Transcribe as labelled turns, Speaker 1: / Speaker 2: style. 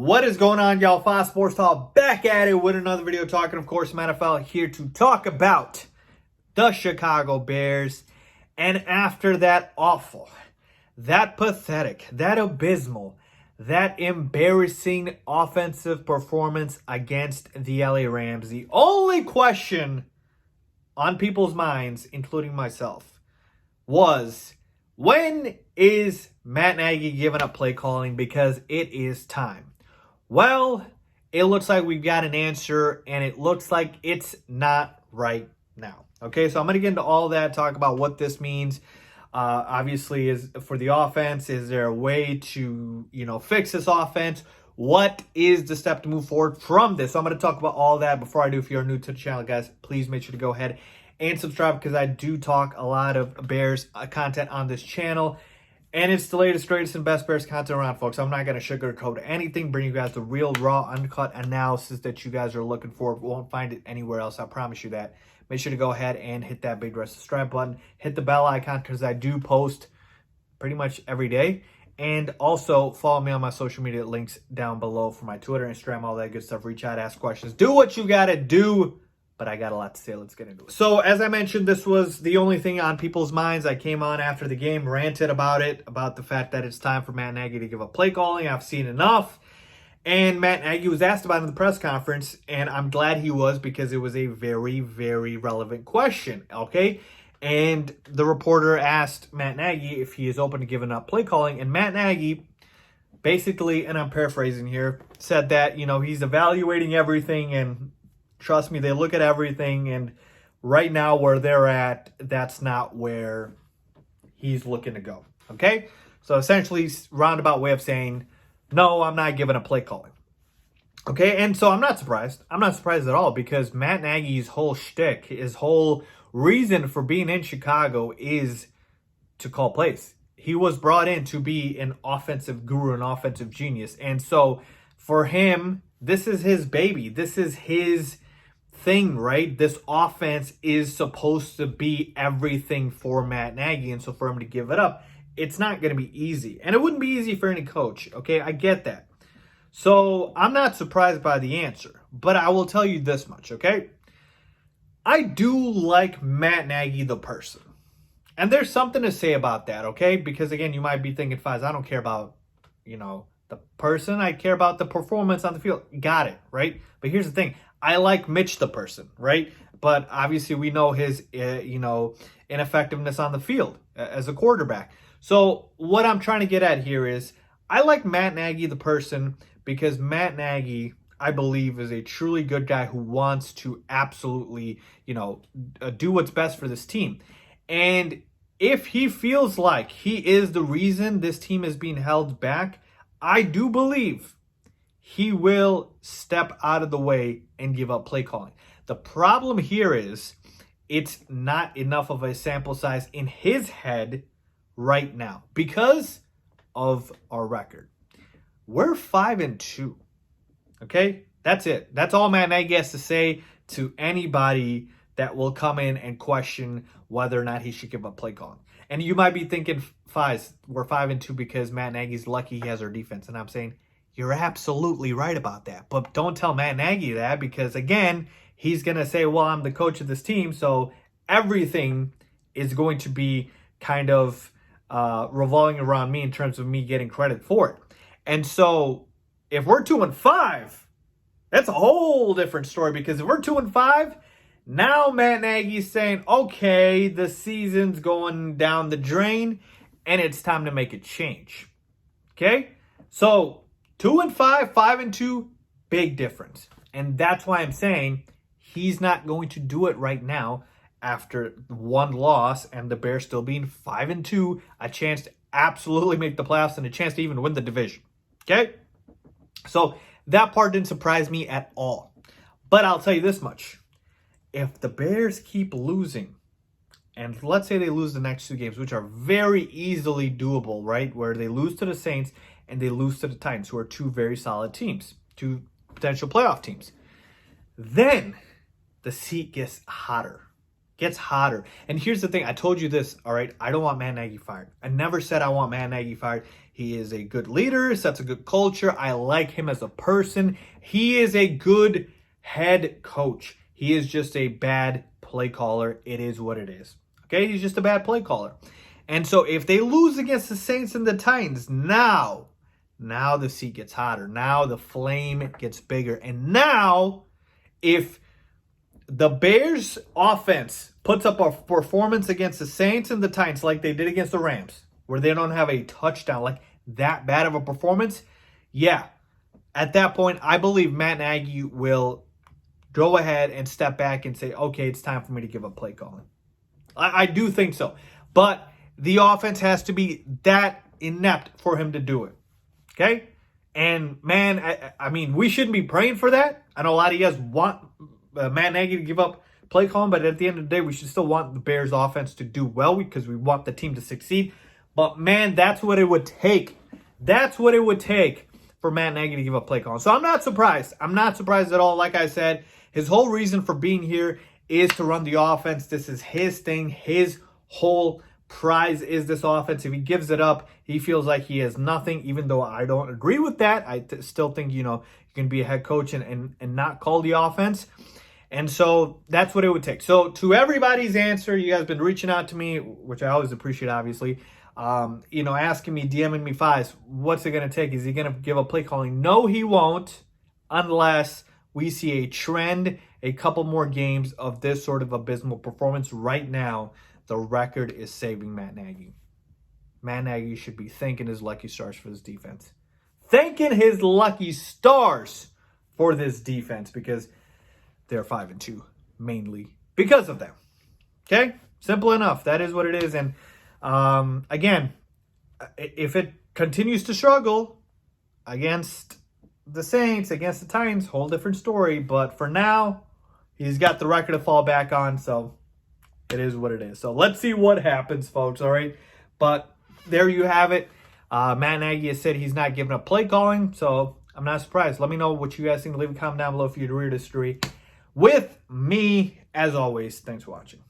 Speaker 1: What is going on, y'all? Faiz Sports Talk back at it with another video talking, of course, NFL here to talk about the Chicago Bears. And after that awful, that pathetic, that abysmal, that embarrassing offensive performance against the LA Rams, the only question on people's minds, including myself, was when is Matt Nagy giving up play calling? Because it is time. Well, it looks like we've got an answer, and it looks like it's not right now. Okay, so I'm going to get into all that, talk about what this means. Obviously, is for the offense, is there a way to, fix this offense? What is the step to move forward from this? So I'm going to talk about all that. Before I do, if you're new to the channel, guys, please make sure to go ahead and subscribe, because I do talk a lot of Bears content on this channel. And it's the latest, greatest, and best Bears content around, folks. I'm not going to sugarcoat anything, bring you guys the real, raw, uncut analysis that you guys are looking for. You won't find it anywhere else, I promise you that. Make sure to go ahead and hit that big red subscribe button. Hit the bell icon, because I do post pretty much every day. And also, follow me on my social media links down below for my Twitter, Instagram, all that good stuff. Reach out, ask questions. Do what you got to do. But I got a lot to say. Let's get into it. So, as I mentioned, this was the only thing on people's minds. I came on after the game, ranted about it, about the fact that it's time for Matt Nagy to give up play calling. I've seen enough. And Matt Nagy was asked about it in the press conference, and I'm glad he was, because it was a very, very relevant question, okay? And the reporter asked Matt Nagy if he is open to giving up play calling, and Matt Nagy basically, and I'm paraphrasing here, said that, he's evaluating everything, and trust me, they look at everything, and right now where they're at, that's not where he's looking to go, okay? So essentially, roundabout way of saying, no, I'm not giving a play calling, okay? And so I'm not surprised. I'm not surprised at all, because Matt Nagy's whole shtick, his whole reason for being in Chicago is to call plays. He was brought in to be an offensive guru, an offensive genius. And so for him, this is his baby. This is his thing, right? This offense is supposed to be everything for Matt Nagy, and so for him to give it up, it's not going to be easy. And it wouldn't be easy for any coach, okay? I get that. So I'm not surprised by the answer, but I will tell you this much, okay? I do like Matt Nagy, the person. And there's something to say about that, okay? Because again, you might be thinking, Faiz, I don't care about, the person. I care about the performance on the field. Got it, right? But here's the thing. I like Mitch, the person, right? But obviously we know his, ineffectiveness on the field as a quarterback. So what I'm trying to get at here is I like Matt Nagy, the person, because Matt Nagy, I believe, is a truly good guy who wants to absolutely, do what's best for this team. And if he feels like he is the reason this team is being held back, I do believe he will step out of the way and give up play calling. The problem here is it's not enough of a sample size in his head right now because of our record. We're 5-2. Okay? That's it. That's all Matt Nagy has to say to anybody that will come in and question whether or not he should give up play calling. And you might be thinking, Faiz, we're 5-2 because Matt Nagy's lucky he has our defense. And I'm saying, you're absolutely right about that. But don't tell Matt Nagy that, because, again, he's going to say, well, I'm the coach of this team, so everything is going to be kind of revolving around me in terms of me getting credit for it. And so if we're 2-5, that's a whole different story, because if we're 2-5, now Matt Nagy's saying, okay, the season's going down the drain, and it's time to make a change. Okay? So 2-5, 5-2, big difference. And that's why I'm saying he's not going to do it right now after one loss and the Bears still being 5-2, a chance to absolutely make the playoffs and a chance to even win the division. Okay? So that part didn't surprise me at all. But I'll tell you this much. If the Bears keep losing, and let's say they lose the next two games, which are very easily doable, right? Where they lose to the Saints and they lose to the Titans, who are two very solid teams, two potential playoff teams. Then the seat gets hotter, gets hotter. And here's the thing. I told you this, all right? I don't want Matt Nagy fired. I never said I want Matt Nagy fired. He is a good leader, sets a good culture. I like him as a person. He is a good head coach. He is just a bad play caller. It is what it is. Okay? He's just a bad play caller. And so if they lose against the Saints and the Titans, now the seat gets hotter. Now the flame gets bigger. And now if the Bears offense puts up a performance against the Saints and the Titans like they did against the Rams, where they don't have a touchdown, like that bad of a performance, yeah, at that point, I believe Matt Nagy will go ahead and step back and say, okay, it's time for me to give up play calling. I do think so. But the offense has to be that inept for him to do it. Okay? And, man, I mean, we shouldn't be praying for that. I know a lot of you guys want Matt Nagy to give up play calling, but at the end of the day, we should still want the Bears offense to do well because we want the team to succeed. But, man, that's what it would take. That's what it would take for Matt Nagy to give up play calling. So I'm not surprised. I'm not surprised at all. Like I said, his whole reason for being here is to run the offense. This is his thing. His whole prize is this offense. If he gives it up, he feels like he has nothing, even though I don't agree with that. I still think, you can be a head coach and not call the offense. And so that's what it would take. So to everybody's answer, you guys have been reaching out to me, which I always appreciate, obviously. Asking me, DMing me, Faiz, what's it going to take? Is he going to give up play calling? No, he won't, unless we see a trend, a couple more games of this sort of abysmal performance. Right now, the record is saving Matt Nagy. Matt Nagy should be thanking his lucky stars for this defense. Thanking his lucky stars for this defense because they're 5-2, mainly because of them. Okay? Simple enough. That is what it is. And again, if it continues to struggle against the Saints, against the Titans, whole different story. But for now, he's got the record to fall back on, so it is what it is. So let's see what happens, folks, all right? But there you have it. Matt Nagy has said he's not giving up play calling, so I'm not surprised. Let me know what you guys think. Leave a comment down below if you agree or disagree with me. As always, thanks for watching.